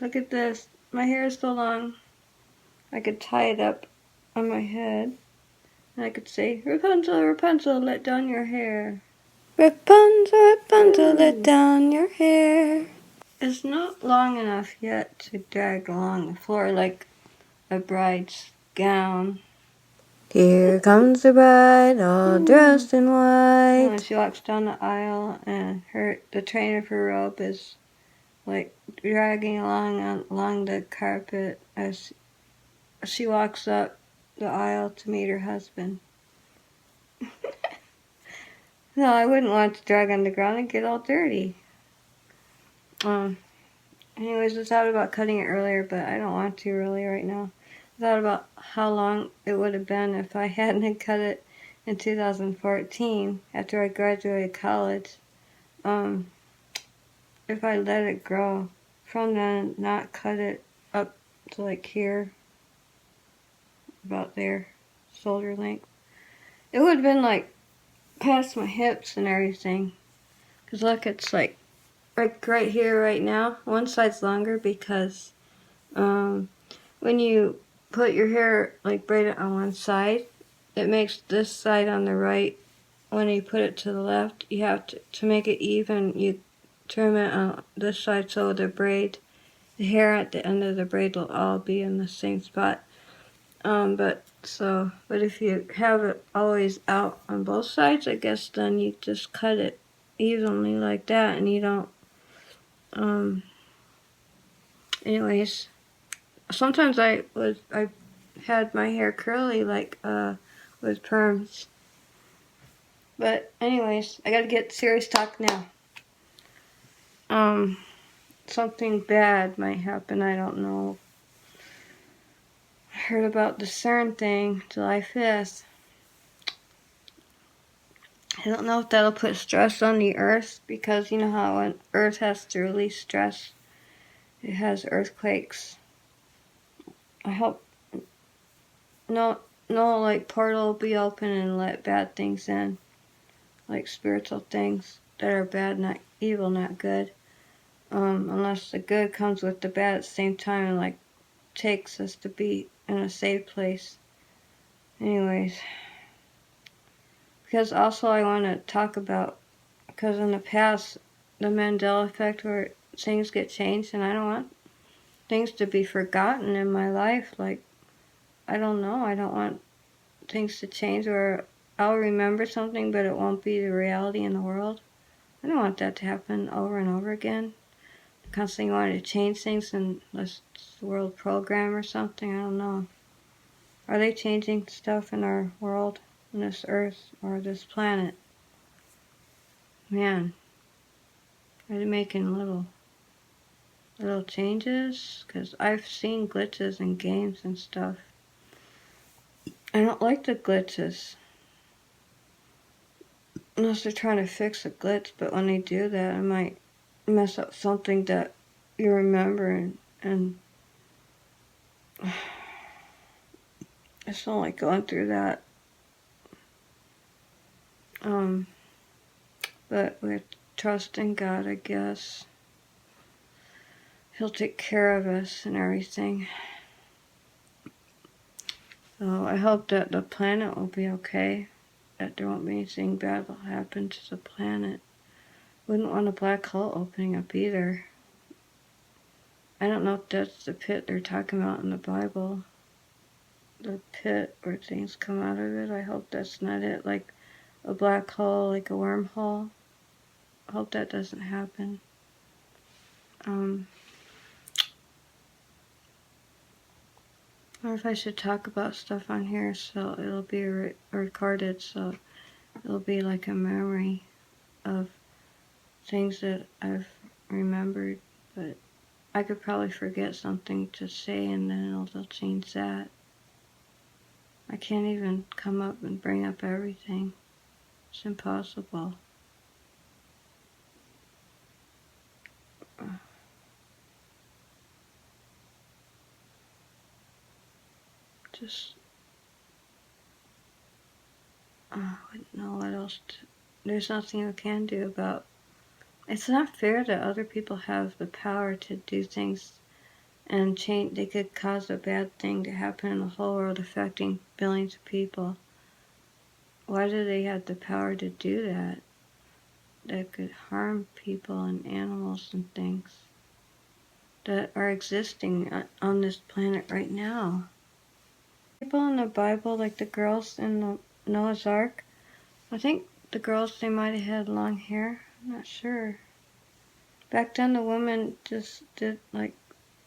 Look at this. My hair is so long. I could tie it up on my head. And I could say, Rapunzel, Rapunzel, let down your hair. Rapunzel, Rapunzel, let down your hair. It's not long enough yet to drag along the floor like a bride's gown. Here comes the bride, all dressed in white. And she walks down the aisle, and the train of her robe is like dragging along the carpet as she walks up the aisle to meet her husband. No, I wouldn't want to drag on the ground and get all dirty. Anyways, I thought about cutting it earlier, but I don't want to really right now. I thought about how long it would have been if I hadn't cut it in 2014 after I graduated college. If I let it grow from then, not cut it up to like here, about there, shoulder length, it would have been like past my hips and everything. Cause look, it's like right here, right now. One side's longer because when you put your hair like braided on one side, it makes this side on the right. When you put it to the left, you have to make it even. You trim it on this side so the hair at the end of the braid will all be in the same spot. But if you have it always out on both sides, I guess then you just cut it evenly like that, and you don't. Anyways, sometimes I had my hair curly like with perms. But anyways, I gotta get serious talk now. Something bad might happen. I don't know. I heard about the CERN thing, July 5th. I don't know if that'll put stress on the Earth, because you know how when Earth has to release stress, it has earthquakes. I hope no like portal will be open and let bad things in, like spiritual things that are bad, not evil, not good. Unless the good comes with the bad at the same time and like takes us to be in a safe place. Anyways, because also I want to talk about, because in the past, the Mandela effect where things get changed, and I don't want things to be forgotten in my life. Like, I don't know, I don't want things to change where I'll remember something but it won't be the reality in the world. I don't want that to happen over and over again. Constantly wanting to change things in this world program or something, I don't know. Are they changing stuff in our world, in this earth, or this planet? Man, are they making little changes? Because I've seen glitches in games and stuff. I don't like the glitches. Unless they're trying to fix a glitch, but when they do that, it might mess up something that you remember, and I just don't like going through that. But with trust in God, I guess He'll take care of us and everything. So I hope that the planet will be okay, that there won't be anything bad will happen to the planet. Wouldn't want a black hole opening up either. I don't know if that's the pit they're talking about in the Bible. The pit where things come out of it. I hope that's not it. Like a black hole, like a wormhole. I hope that doesn't happen. Or if I should talk about stuff on here so it'll be recorded, so it'll be like a memory of things that I've remembered, but I could probably forget something to say and then it'll change that. I can't even come up and bring up everything. It's impossible. I wouldn't know what else there's nothing you can do about. It's not fair that other people have the power to do things and change. They could cause a bad thing to happen in the whole world, affecting billions of people. Why do they have the power to do that? That could harm people and animals and things that are existing on this planet right now. People in the Bible, like the girls in the Noah's Ark, I think the girls, they might have had long hair. I'm not sure. Back then, the women just did, like,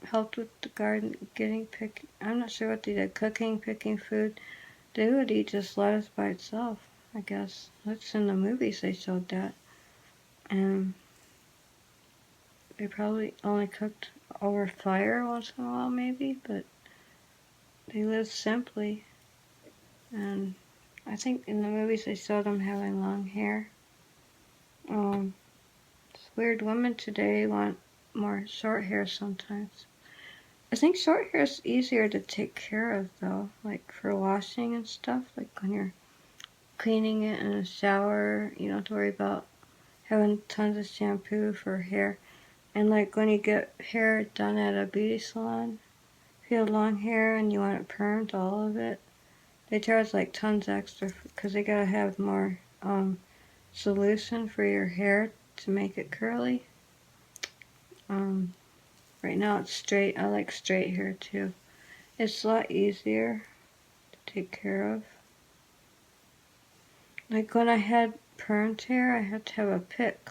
helped with the garden, I'm not sure what they did, cooking, picking food. They would eat just lettuce by itself, I guess. That's in the movies, they showed that. And they probably only cooked over fire once in a while, maybe, but they lived simply. And I think in the movies they showed them having long hair. It's weird. Women today want more short hair sometimes. I think short hair is easier to take care of, though, like for washing and stuff. Like when you're cleaning it in the shower, you don't have to worry about having tons of shampoo for hair. And like when you get hair done at a beauty salon, if you have long hair and you want it permed, all of it, they charge like tons extra because they gotta have more solution for your hair to make it curly. Right now it's straight. I like straight hair too. It's a lot easier to take care of. Like when I had permed hair, I had to have a pick,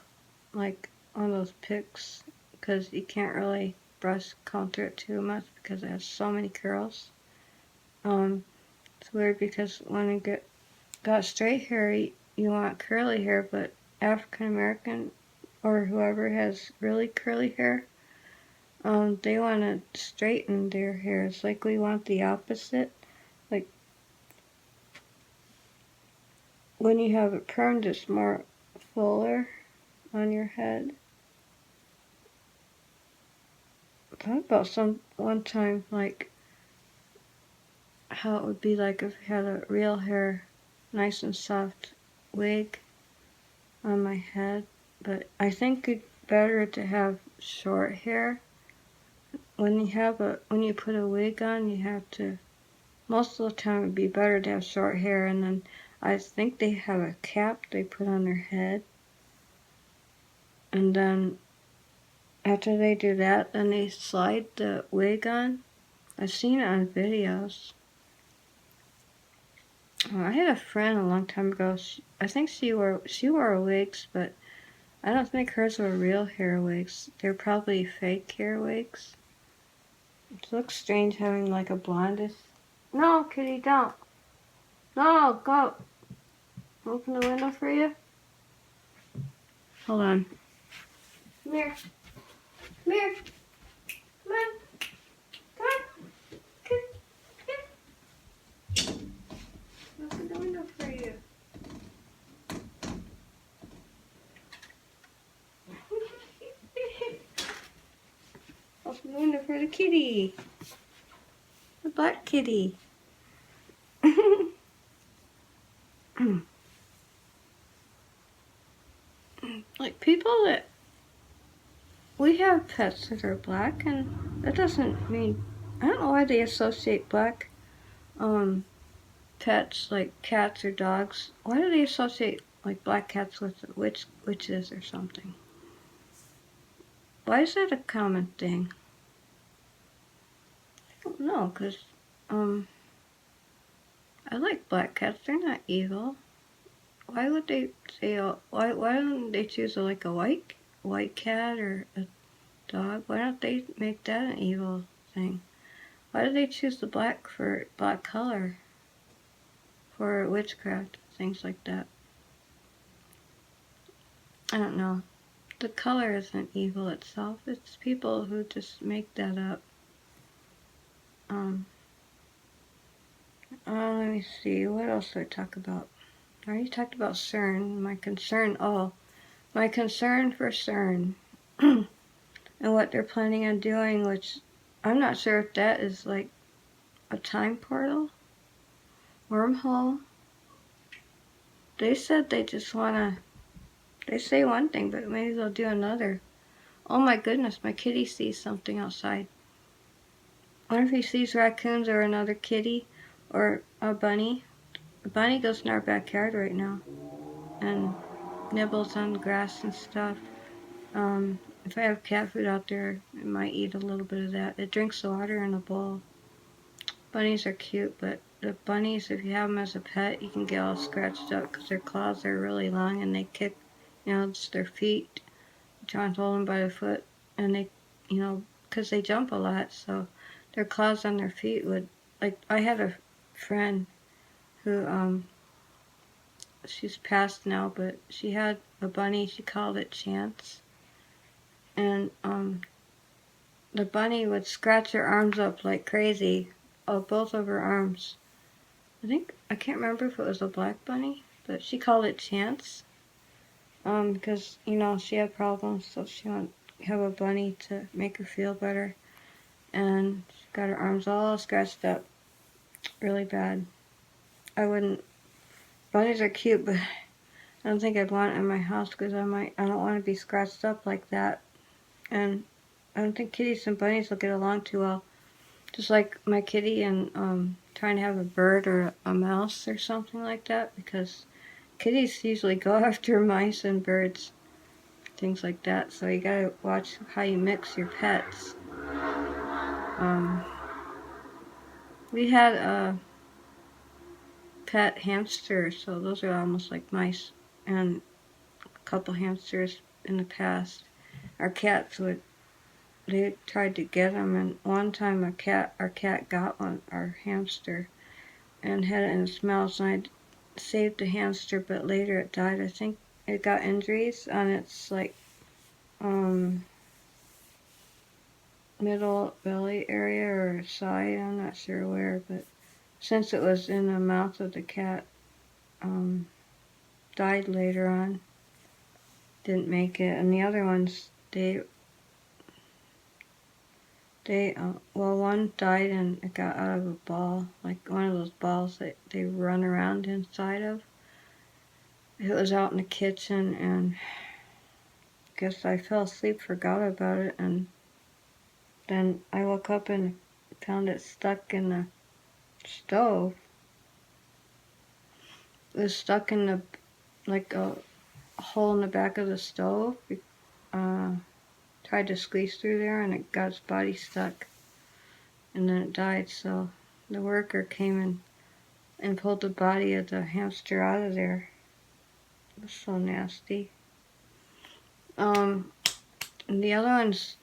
like one of those picks, because you can't really brush counter it too much because it has so many curls. It's weird because when you got straight hair, you want curly hair, but African American or whoever has really curly hair, they want to straighten their hair. It's like we want the opposite. Like when you have it permed, it's more fuller on your head. I thought about one time, like how it would be like if I had a real hair, nice and soft wig on my head. But I think it's better to have short hair. When you put a wig on, you have to. Most of the time, it'd be better to have short hair, and then I think they have a cap they put on their head, and then after they do that, then they slide the wig on. I've seen it on videos. I had a friend a long time ago. I think she wore wigs, but I don't think hers were real hair wigs. They're probably fake hair wigs. It looks strange having like a blondish. No, kitty, don't. No, go. Open the window for you. Hold on. Come here. Come here. Come on. Come on. Come here. Open the window for you. Open the window for the kitty. The black kitty. Like people that we have pets that are black, and that doesn't mean I don't know why they associate black pets like cats or dogs. Why do they associate like black cats with witches or something? Why is that a common thing? I don't know, cause I like black cats. They're not evil. Why would they say? Why don't they choose like a white cat or a dog? Why don't they make that an evil thing? Why do they choose the black for black color for witchcraft, things like that? I don't know. The color isn't evil itself. It's people who just make that up. Let me see. What else did I talk about? I already talked about CERN. My concern for CERN and what they're planning on doing, which I'm not sure if that is like a time portal, wormhole. They said they just they say one thing, but maybe they'll do another. Oh my goodness, my kitty sees something outside. What if he sees raccoons or another kitty or a bunny? A bunny goes in our backyard right now and nibbles on the grass and stuff. If I have cat food out there, it might eat a little bit of that. It drinks the water in a bowl. Bunnies are cute, but the bunnies, if you have them as a pet, you can get all scratched up because their claws are really long and they kick, it's their feet. You're trying to hold them by the foot, and they, because they jump a lot, so their claws on their feet would, like, I had a friend who, she's passed now, but she had a bunny, she called it Chance, and, the bunny would scratch her arms up like crazy, both of her arms. I can't remember if it was a black bunny, but she called it Chance, because, she had problems, so she wanted to have a bunny to make her feel better, and she got her arms all scratched up really bad. Bunnies are cute, but I don't think I'd want it in my house because I don't want to be scratched up like that, and I don't think kitties and bunnies will get along too well. Just like my kitty and trying to have a bird or a mouse or something like that, because kitties usually go after mice and birds, things like that. So you gotta watch how you mix your pets. We had a pet hamster, so those are almost like mice, and a couple hamsters in the past. Our cats they tried to get them, and one time our cat got our hamster, and had it in its mouth, and I saved the hamster, but later it died. I think it got injuries on its, like, middle belly area or side, I'm not sure where, but since it was in the mouth of the cat, died later on, didn't make it, and the other ones, one died and it got out of a ball, like one of those balls that they run around inside of. It was out in the kitchen, and I guess I fell asleep, forgot about it, and then I woke up and found it stuck in the stove. It was stuck in like a hole in the back of the stove. Tried to squeeze through there, and it got its body stuck, and then it died. So the worker came and pulled the body of the hamster out of there. It was so nasty. And the other ones,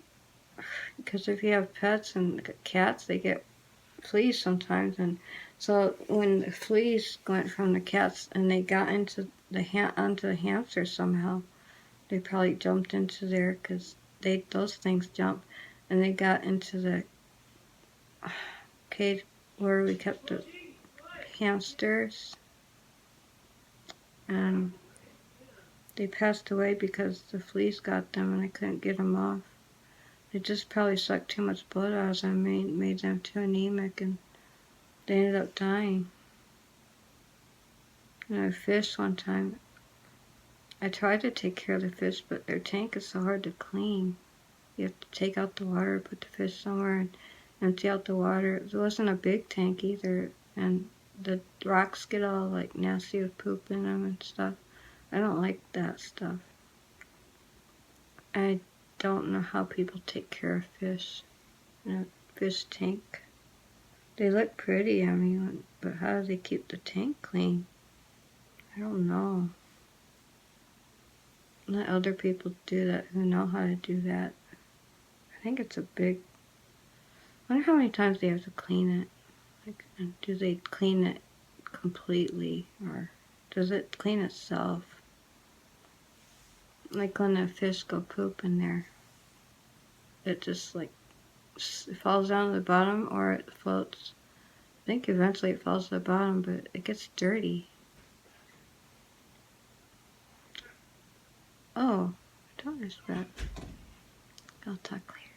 because if you have pets and cats, they get fleas sometimes, and so when the fleas went from the cats and they got into onto the hamster somehow, they probably jumped into there, because those things jump, and they got into the cage where we kept the hamsters, and they passed away because the fleas got them and I couldn't get them off. They just probably sucked too much blood out of them, made them too anemic, and they ended up dying. And I fished one time. I tried to take care of the fish, but their tank is so hard to clean. You have to take out the water, put the fish somewhere, and empty out the water. It wasn't a big tank either, and the rocks get all like nasty with poop in them and stuff. I don't like that stuff. I don't know how people take care of fish in a fish tank. They look pretty, but how do they keep the tank clean? I don't know. Let other people do that who know how to do that. I think it's a big... I wonder how many times they have to clean it. Like, do they clean it completely, or does it clean itself? Like when the fish go poop in there, it just like it falls down to the bottom, or it floats. I think eventually it falls to the bottom, but it gets dirty. Oh, my daughter's back. I'll talk later.